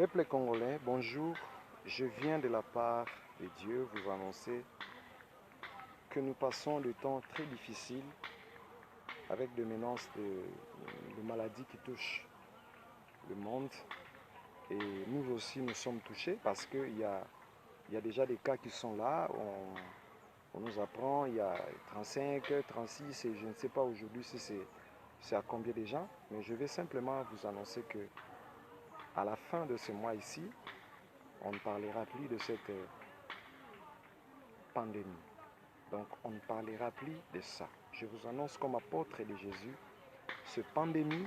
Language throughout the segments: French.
Peuple congolais, bonjour. Je viens de la part de Dieu vous annoncer que nous passons des temps très difficiles avec des menaces de maladies qui touchent le monde. Et nous aussi, nous sommes touchés parce qu'il y a déjà des cas qui sont là. On nous apprend, il y a 35, 36 et je ne sais pas aujourd'hui si c'est à combien de gens. Mais je vais simplement vous annoncer que à la fin de ce mois ici, on ne parlera plus de cette pandémie. Donc on ne parlera plus de ça. Je vous annonce comme apôtre de Jésus, cette pandémie,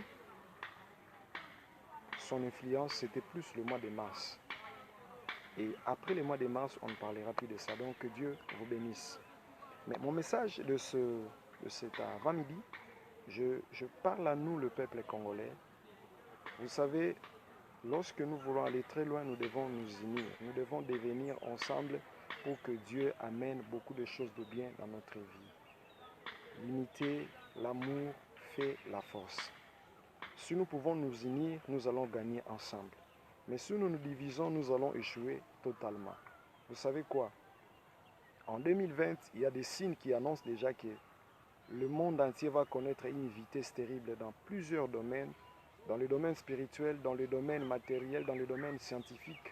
son influence, c'était plus le mois de mars. Et après le mois de mars, on ne parlera plus de ça. Donc que Dieu vous bénisse. Mais mon message de cet avant-midi, je parle à nous, le peuple congolais. Vous savez, lorsque nous voulons aller très loin, nous devons nous unir. Nous devons devenir ensemble pour que Dieu amène beaucoup de choses de bien dans notre vie. L'unité, l'amour fait la force. Si nous pouvons nous unir, nous allons gagner ensemble. Mais si nous nous divisons, nous allons échouer totalement. Vous savez quoi? En 2020, il y a des signes qui annoncent déjà que le monde entier va connaître une vitesse terrible dans plusieurs domaines, dans le domaine spirituel, dans le domaine matériel, dans le domaine scientifique.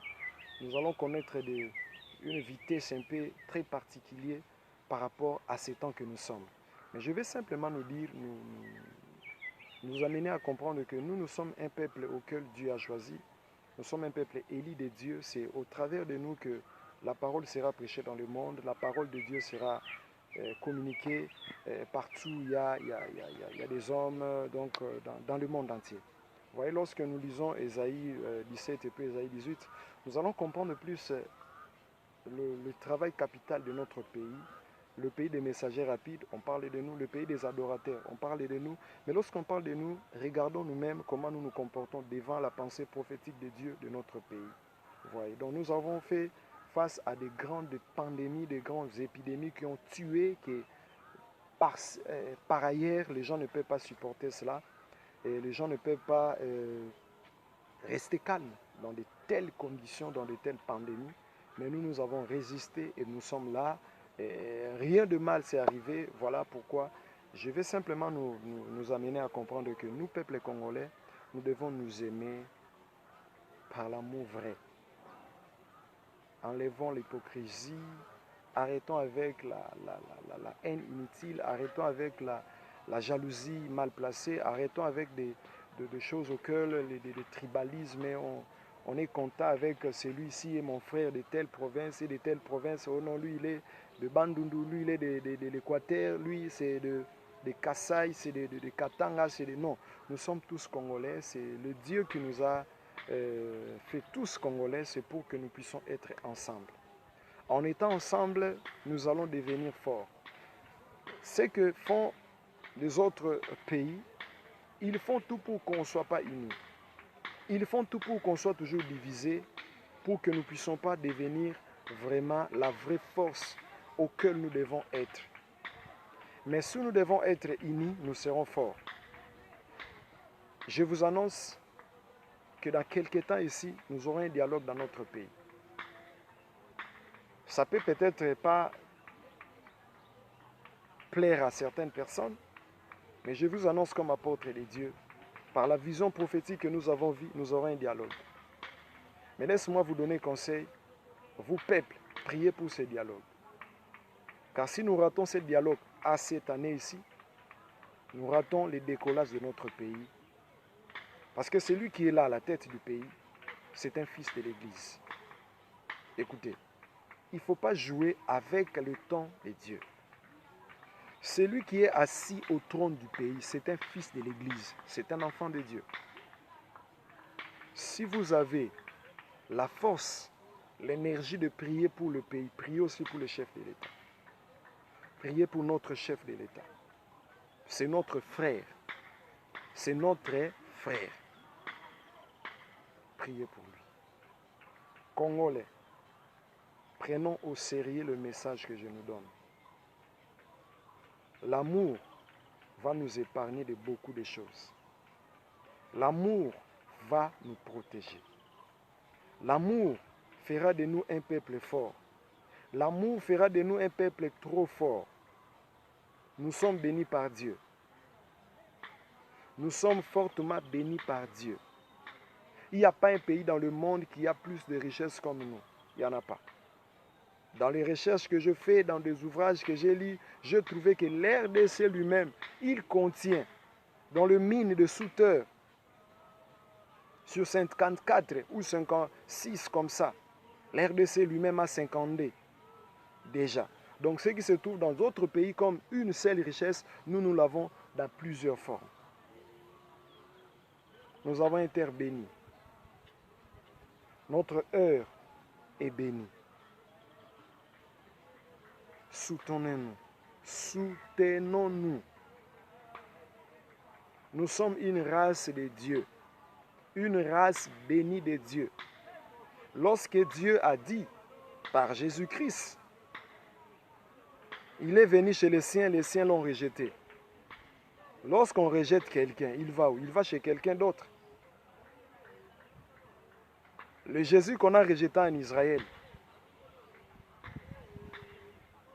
Nous allons connaître une vitesse un peu très particulière par rapport à ces temps que nous sommes. Mais je vais simplement nous dire, nous amener à comprendre que nous sommes un peuple auquel Dieu a choisi. Nous sommes un peuple élu de Dieu. C'est au travers de nous que la parole sera prêchée dans le monde. La parole de Dieu sera communiquée partout. Il y a des hommes dans le monde entier. Vous voyez, lorsque nous lisons Ésaïe 17 et puis Ésaïe 18, nous allons comprendre plus le travail capital de notre pays. Le pays des messagers rapides, on parle de nous. Le pays des adorateurs, on parle de nous. Mais lorsqu'on parle de nous, regardons nous-mêmes comment nous nous comportons devant la pensée prophétique de Dieu de notre pays. Vous voyez, donc nous avons fait face à des grandes pandémies, des grandes épidémies qui ont tué, que par ailleurs, les gens ne peuvent pas supporter cela. Et les gens ne peuvent pas rester calmes dans de telles conditions, dans de telles pandémies. Mais nous avons résisté et nous sommes là. Et rien de mal s'est arrivé. Voilà pourquoi je vais simplement nous amener à comprendre que nous, peuple congolais, nous devons nous aimer par l'amour vrai. Enlevons l'hypocrisie, arrêtons avec la haine inutile, arrêtons avec la jalousie mal placée, arrêtons avec des choses auxquelles les tribalismes, on est content avec celui-ci et mon frère de telle province et de telle province. Oh non, lui il est de Bandundu, lui il est de l'Équateur, lui c'est de Kassai, c'est de Katanga, c'est de... Non, nous sommes tous Congolais, c'est le Dieu qui nous a fait tous Congolais, c'est pour que nous puissions être ensemble. En étant ensemble, nous allons devenir forts. Ce que font les autres pays, ils font tout pour qu'on ne soit pas unis. Ils font tout pour qu'on soit toujours divisés, pour que nous ne puissions pas devenir vraiment la vraie force auquel nous devons être. Mais si nous devons être unis, nous serons forts. Je vous annonce que dans quelques temps ici, nous aurons un dialogue dans notre pays. Ça peut peut-être pas plaire à certaines personnes, mais je vous annonce comme apôtre de Dieu, par la vision prophétique que nous avons vue, nous aurons un dialogue. Mais laisse-moi vous donner conseil, vous peuple, priez pour ce dialogue. Car si nous ratons ce dialogue à cette année ici, nous ratons le décollage de notre pays. Parce que celui qui est là à la tête du pays, c'est un fils de l'Église. Écoutez, il ne faut pas jouer avec le temps de Dieu. Celui qui est assis au trône du pays, c'est un fils de l'Église, c'est un enfant de Dieu. Si vous avez la force, l'énergie de prier pour le pays, priez aussi pour le chef de l'État. Priez pour notre chef de l'État. C'est notre frère. C'est notre frère. Priez pour lui. Congolais, prenons au sérieux le message que je nous donne. L'amour va nous épargner de beaucoup de choses. L'amour va nous protéger. L'amour fera de nous un peuple fort. L'amour fera de nous un peuple trop fort. Nous sommes bénis par Dieu. Nous sommes fortement bénis par Dieu. Il n'y a pas un pays dans le monde qui a plus de richesses comme nous. Il n'y en a pas. Dans les recherches que je fais, dans des ouvrages que j'ai lus, je trouvais que l'RDC lui-même, il contient, dans le mine de Souteur, sur 54 ou 56 comme ça, l'RDC lui-même a 52 déjà. Donc ce qui se trouve dans d'autres pays comme une seule richesse, nous l'avons dans plusieurs formes. Nous avons été bénis. Notre heure est bénie. Soutenons-nous. Soutenons-nous. Nous sommes une race de Dieu. Une race bénie de Dieu. Lorsque Dieu a dit par Jésus-Christ, il est venu chez les siens l'ont rejeté. Lorsqu'on rejette quelqu'un, il va où? Il va chez quelqu'un d'autre. Le Jésus qu'on a rejeté en Israël,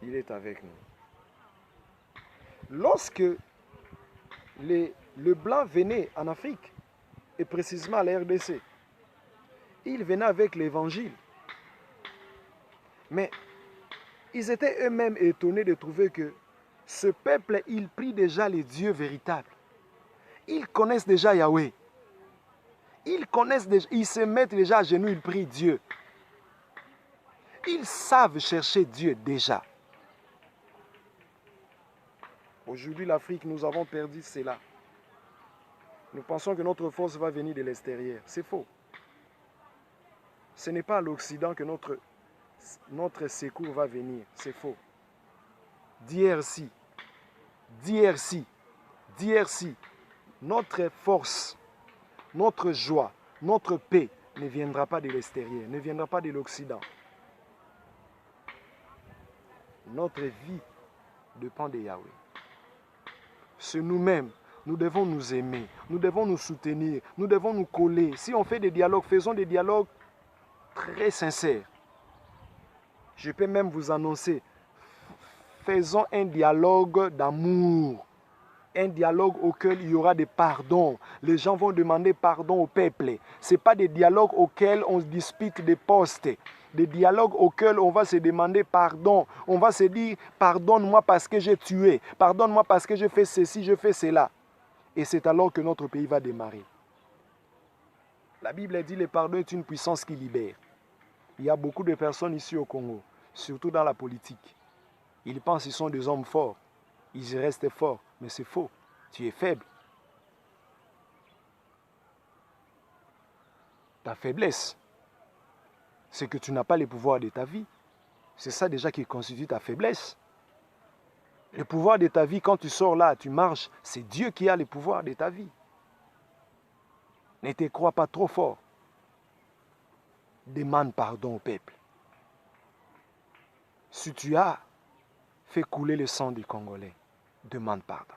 il est avec nous. Lorsque le blanc venait en Afrique, et précisément à la RDC, il venait avec l'évangile. Mais ils étaient eux-mêmes étonnés de trouver que ce peuple, il prie déjà les dieux véritables. Ils connaissent déjà Yahweh. Ils se mettent déjà à genoux, ils prient Dieu. Ils savent chercher Dieu déjà. Aujourd'hui, l'Afrique, nous avons perdu cela. Nous pensons que notre force va venir de l'extérieur. C'est faux. Ce n'est pas à l'Occident que notre secours va venir. C'est faux. DRC, notre force, notre joie, notre paix ne viendra pas de l'extérieur, ne viendra pas de l'Occident. Notre vie dépend de Yahweh. C'est nous-mêmes, nous devons nous aimer, nous devons nous soutenir, nous devons nous coller. Si on fait des dialogues, faisons des dialogues très sincères. Je peux même vous annoncer, faisons un dialogue d'amour. Un dialogue auquel il y aura des pardons. Les gens vont demander pardon au peuple. Ce n'est pas des dialogues auxquels on se dispute des postes. Des dialogues auxquels on va se demander pardon. On va se dire, pardonne-moi parce que j'ai tué. Pardonne-moi parce que j'ai fait ceci, je fais cela. Et c'est alors que notre pays va démarrer. La Bible dit, le pardon est une puissance qui libère. Il y a beaucoup de personnes ici au Congo, surtout dans la politique. Ils pensent qu'ils sont des hommes forts. Ils restent forts. Mais c'est faux. Tu es faible. Ta faiblesse, c'est que tu n'as pas le pouvoir de ta vie. C'est ça déjà qui constitue ta faiblesse. Le pouvoir de ta vie, quand tu sors là, tu marches, c'est Dieu qui a le pouvoir de ta vie. Ne te crois pas trop fort. Demande pardon au peuple. Si tu as fait couler le sang des Congolais, demande pardon.